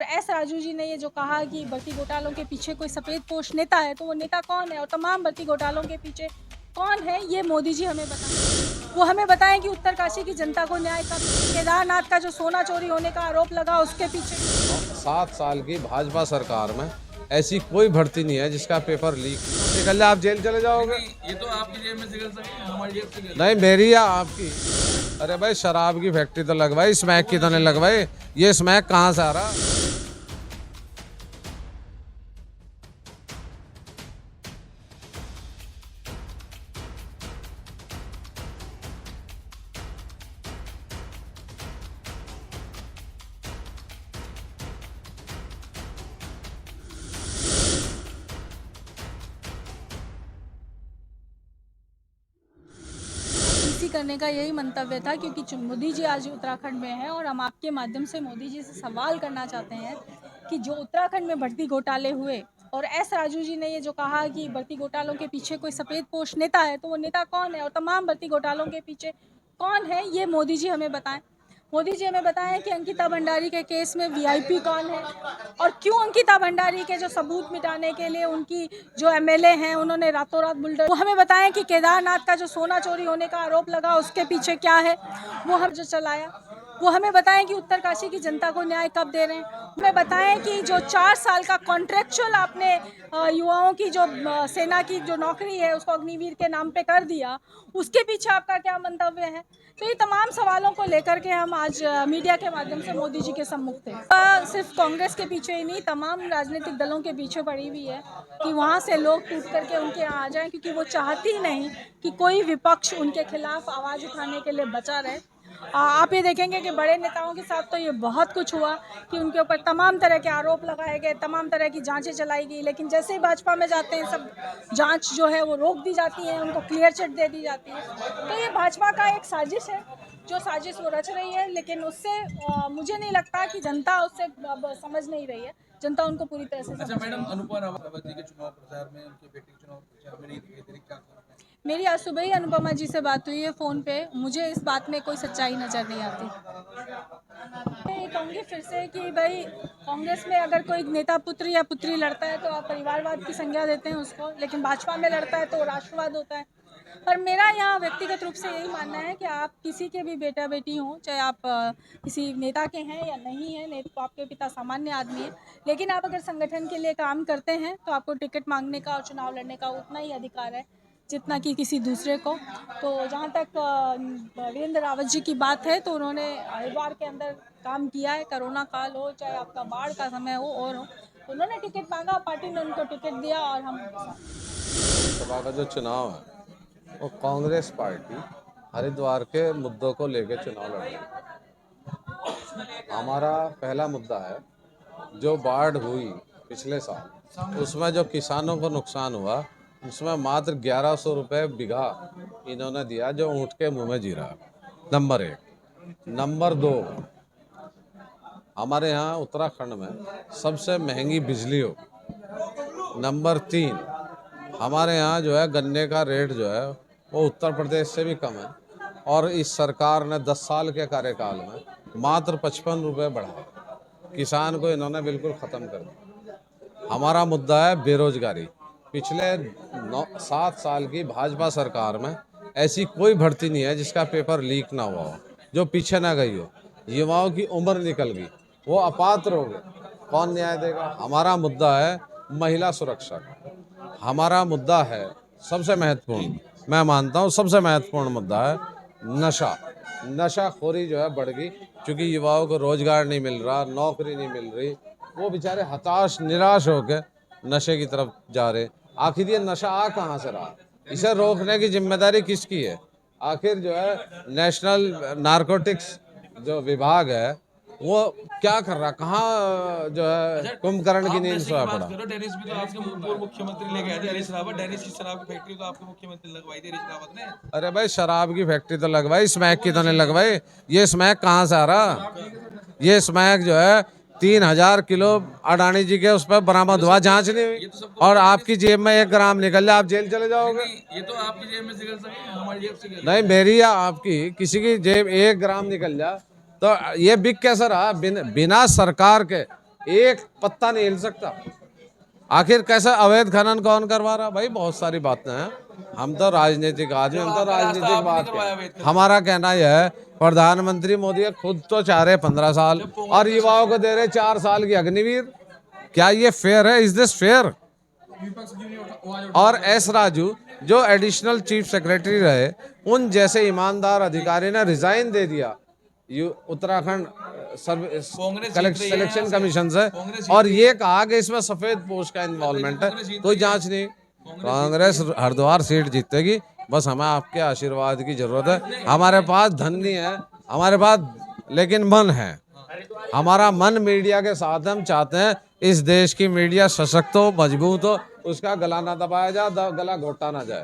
S Raju ji ने ये जो कहा कि भर्ती घोटालों के पीछे कोई सफ़ेद पोश नेता है, तो वो नेता कौन है और तमाम भर्ती घोटालों के पीछे कौन है, ये मोदी जी हमें बताएं। वो हमें बताएं कि उत्तरकाशी की जनता को न्याय कब, केदारनाथ का जो सोना चोरी होने का आरोप लगा उसके पीछे 7 साल की भाजपा सरकार में ऐसी कोई भर्ती नहीं है जिसका पेपर लीक निकल जाए आप जेल चले जाओगे। ये तो आपकी जेब में से निकल सके, हमारी जेब से निकल। नहीं मेरी या आपकी। अरे भाई शराब की फैक्ट्री तो लगवाई, स्मैक की तो नहीं लगवाई। ये स्मैक कहाँ से आ रहा? इसी करने का यही मंतव्य था, क्योंकि मोदी जी आज उत्तराखंड में हैं और हम आपके माध्यम से मोदी जी से सवाल करना चाहते हैं कि जो उत्तराखंड में भर्ती घोटाले हुए और एस राजू जी ने ये जो कहा कि भर्ती घोटालों के पीछे कोई सफ़ेद पोश नेता है, तो वो नेता कौन है और तमाम भर्ती घोटालों के पीछे कौन है, ये मोदी जी हमें बताएं। मोदी जी हमें बताएं कि अंकिता भंडारी के केस में वीआईपी कौन है और क्यों अंकिता भंडारी के जो सबूत मिटाने के लिए उनकी जो एमएलए हैं उन्होंने रातों रात बुलडोजर। वो हमें बताएं कि केदारनाथ का जो सोना चोरी होने का आरोप लगा उसके पीछे क्या है, वो हम जो चलाया। वो हमें बताएं कि उत्तरकाशी की जनता को न्याय कब दे रहे हैं। हमें बताएं कि जो 4 साल का कॉन्ट्रेक्चुअल आपने युवाओं की जो सेना की जो नौकरी है उसको अग्निवीर के नाम पे कर दिया, उसके पीछे आपका क्या मंतव्य है। तो ये तमाम सवालों को लेकर के हम आज मीडिया के माध्यम से मोदी जी के सम्मुख थे। सिर्फ कांग्रेस के पीछे ही नहीं, तमाम राजनीतिक दलों के पीछे पड़ी हुई है कि वहाँ से लोग टूट करके उनके यहाँ आ जाएं, क्योंकि वो चाहती नहीं कि कोई विपक्ष उनके खिलाफ आवाज़ उठाने के लिए बचा रहे। आप ये देखेंगे कि बड़े नेताओं के साथ तो ये बहुत कुछ हुआ कि उनके ऊपर तमाम तरह के आरोप लगाए गए, तमाम तरह की जांचें चलाई गई, लेकिन जैसे ही भाजपा में जाते हैं सब जांच जो है वो रोक दी जाती है, उनको क्लियर चिट दे दी जाती है। तो ये भाजपा का एक साजिश है, जो साजिश वो रच रही है, लेकिन उससे मुझे नहीं लगता कि जनता उससे समझ नहीं रही है। जनता उनको पूरी तरह से अच्छा मैडम, अनुपमा रावत जी के चुनाव प्रचार में, उनके बेटे के चुनाव प्रचार में नहीं दिखे थे, क्या कारण है? मेरी आज सुबह ही अनुपमा जी से बात हुई है फ़ोन पे, मुझे इस बात में कोई सच्चाई नज़र नहीं आती। मैं कहूँगी फिर से कि भाई कांग्रेस में अगर कोई नेता पुत्र या पुत्री लड़ता है तो आप परिवारवाद की संज्ञा देते हैं उसको, लेकिन भाजपा में लड़ता है तो राष्ट्रवाद होता है। पर मेरा यहाँ व्यक्तिगत रूप से यही मानना है कि आप किसी के भी बेटा बेटी हों, चाहे आप किसी नेता के हैं या नहीं हैं, तो आपके पिता सामान्य आदमी हैं, लेकिन आप अगर संगठन के लिए काम करते हैं तो आपको टिकट मांगने का और चुनाव लड़ने का उतना ही अधिकार है जितना कि किसी दूसरे को। तो जहाँ तक वीरेंद्र रावत जी की बात है, तो उन्होंने हरिद्वार के अंदर काम किया है, कोरोना काल हो चाहे आपका बाढ़ का समय हो और हो, तो उन्होंने टिकट मांगा, पार्टी ने उनको टिकट दिया और हम सभा का जो चुनाव है वो कांग्रेस पार्टी हरिद्वार के मुद्दों को लेकर चुनाव लड़ रही है। हमारा पहला मुद्दा है जो बाढ़ हुई पिछले साल, उसमें जो किसानों को नुकसान हुआ उसमें मात्र 1100 रुपये बीघा इन्होंने दिया, जो ऊँट के मुंह में जीरा। नंबर 1। नंबर 2, हमारे यहाँ उत्तराखंड में सबसे महंगी बिजली हो। नंबर 3, हमारे यहाँ जो है गन्ने का रेट जो है वो उत्तर प्रदेश से भी कम है, और इस सरकार ने 10 साल के कार्यकाल में मात्र 55 रुपये बढ़ाए। किसान को इन्होंने बिल्कुल ख़त्म कर दिया। हमारा मुद्दा है बेरोजगारी। पिछले 7 साल की भाजपा सरकार में ऐसी कोई भर्ती नहीं है जिसका पेपर लीक ना हुआ हो, जो पीछे ना गई हो। युवाओं की उम्र निकल गई, वो अपात्र हो गए, कौन न्याय देगा। हमारा मुद्दा है महिला सुरक्षा। हमारा मुद्दा है सबसे महत्वपूर्ण, मैं मानता हूँ सबसे महत्वपूर्ण मुद्दा है नशा। नशाखोरी जो है बढ़ गई, क्योंकि युवाओं को रोजगार नहीं मिल रहा, नौकरी नहीं मिल रही, वो बेचारे हताश निराश होकर नशे की तरफ जा रहे। आखिर ये नशा आ कहाँ से रहा, इसे रोकने की जिम्मेदारी किसकी है। आखिर जो है नेशनल नारकोटिक्स जो विभाग है वो क्या कर रहा, कहाँ जो है कुंभकर्ण की नींद सोया पड़ा। डेनिस भी तो आपके पूर्व मुख्यमंत्री ले गए थे, हरीश रावत। डेनिस की शराब की फैक्ट्री तो आपके मुख्यमंत्री लगवाई थी, हरीश रावत ने। अरे भाई शराब की फैक्ट्री तो लगवाई, स्मैक की तो नहीं लगवाई। ये स्मैक कहाँ से आ रहा? ये स्मैक जो है 3000 किलो अडानी जी के उस पर बरामद हुआ, जांच नहीं हुई, और आपकी जेब में 1 ग्राम निकल जाए आप जेल चले जाओगे। ये तो आपकी जेब में से निकल सके, हमारी जेब से नहीं मेरी या आपकी, किसी की जेब 1 ग्राम निकल जाए तो ये बिक कैसे रहा? बिना सरकार के एक पत्ता नहीं हिल सकता। आखिर कैसा अवैध खनन कौन करवा रहा? भाई बहुत सारी बातें हैं, हम तो राजनीतिक आदमी, हम तो राजनीतिक बात करें। हमारा कहना यह है, प्रधानमंत्री मोदी खुद तो चाह रहे 15 साल और युवाओं को दे रहे 4 साल की अग्निवीर। क्या ये फेयर है? Is this fair? और एस राजू जो एडिशनल चीफ सेक्रेटरी रहे, उन जैसे ईमानदार अधिकारी ने रिजाइन दे दिया उत्तराखंड सिलेक्शन कमीशन से, और ये कहा कि इसमें सफेद पोस्ट का इन्वॉल्वमेंट है। कोई जांच नहीं। कांग्रेस हरिद्वार सीट जीतेगी, बस हमें आपके आशीर्वाद की जरूरत है। हमारे पास धन नहीं है, हमारे पास लेकिन मन है। हमारा मन मीडिया के साथ, हम चाहते हैं इस देश की मीडिया सशक्त हो, मजबूत हो, उसका गला ना दबाया जाए, गला घोटा ना जाए।